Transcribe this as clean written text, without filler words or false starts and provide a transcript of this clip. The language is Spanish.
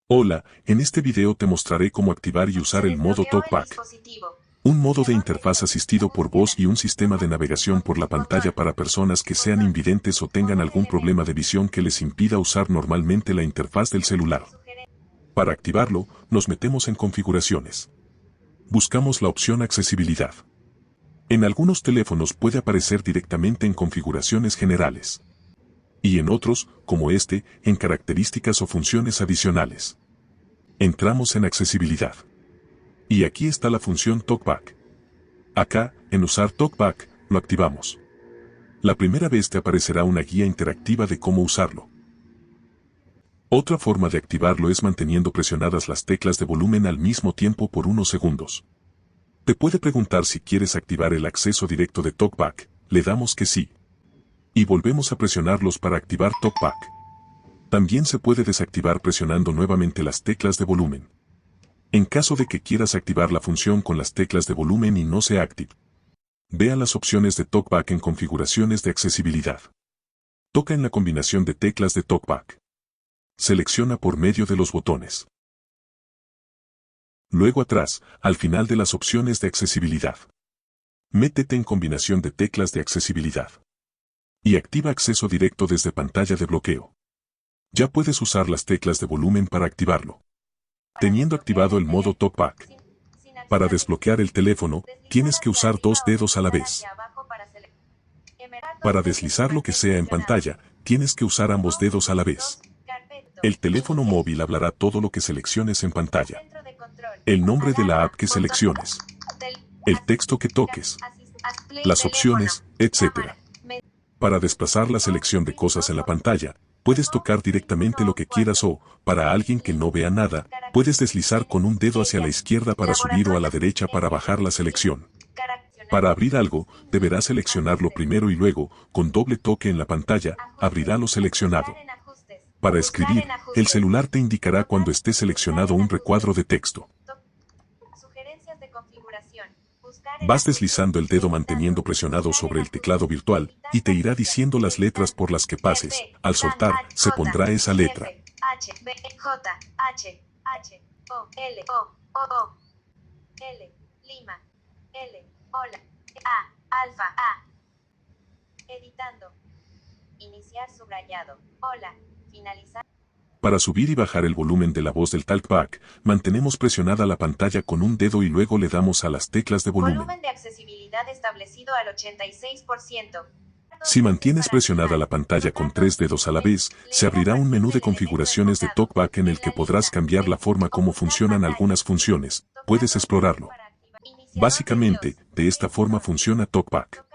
Hola, en este video te mostraré cómo activar y usar el modo TalkBack, un modo de interfaz asistido por voz y un sistema de navegación por la pantalla para personas que sean invidentes o tengan algún problema de visión que les impida usar normalmente la interfaz del celular. Para activarlo, nos metemos en configuraciones. Buscamos la opción accesibilidad. En algunos teléfonos puede aparecer directamente en configuraciones generales. Y en otros, como este, en características o funciones adicionales. Entramos en accesibilidad. Y aquí está la función TalkBack. Acá, en usar TalkBack, lo activamos. La primera vez te aparecerá una guía interactiva de cómo usarlo. Otra forma de activarlo es manteniendo presionadas las teclas de volumen al mismo tiempo por unos segundos. Te puede preguntar si quieres activar el acceso directo de TalkBack, le damos que sí. Y volvemos a presionarlos para activar TalkBack. También se puede desactivar presionando nuevamente las teclas de volumen. En caso de que quieras activar la función con las teclas de volumen y no sea active, vea las opciones de TalkBack en configuraciones de accesibilidad. Toca en la combinación de teclas de TalkBack. Selecciona por medio de los botones. Luego atrás, al final de las opciones de accesibilidad. Métete en combinación de teclas de accesibilidad. Y activa acceso directo desde pantalla de bloqueo. Ya puedes usar las teclas de volumen para activarlo. Teniendo activado el modo TalkBack. Para desbloquear el teléfono, tienes que usar dos dedos a la vez. Para deslizar lo que sea en pantalla, tienes que usar ambos dedos a la vez. El teléfono móvil hablará todo lo que selecciones en pantalla. El nombre de la app que selecciones. El texto que toques. Las opciones, etc. Para desplazar la selección de cosas en la pantalla, puedes tocar directamente lo que quieras o, para alguien que no vea nada, puedes deslizar con un dedo hacia la izquierda para subir o a la derecha para bajar la selección. Para abrir algo, deberás seleccionarlo primero y luego, con doble toque en la pantalla, abrirá lo seleccionado. Para escribir, el celular te indicará cuando esté seleccionado un recuadro de texto. Vas deslizando el dedo manteniendo presionado sobre el teclado virtual, y te irá diciendo las letras por las que pases. Al soltar, se pondrá esa letra. H, B, J, H, H, O, L, O, O, L, Lima, L, hola, A, alfa, A. Editando. Iniciar subrayado. Hola, finalizar. Para subir y bajar el volumen de la voz del TalkBack, mantenemos presionada la pantalla con un dedo y luego le damos a las teclas de volumen. Volumen de accesibilidad establecido al 86%. Si mantienes presionada la pantalla con tres dedos a la vez, se abrirá un menú de configuraciones de TalkBack en el que podrás cambiar la forma como funcionan algunas funciones. Puedes explorarlo. Básicamente, de esta forma funciona TalkBack.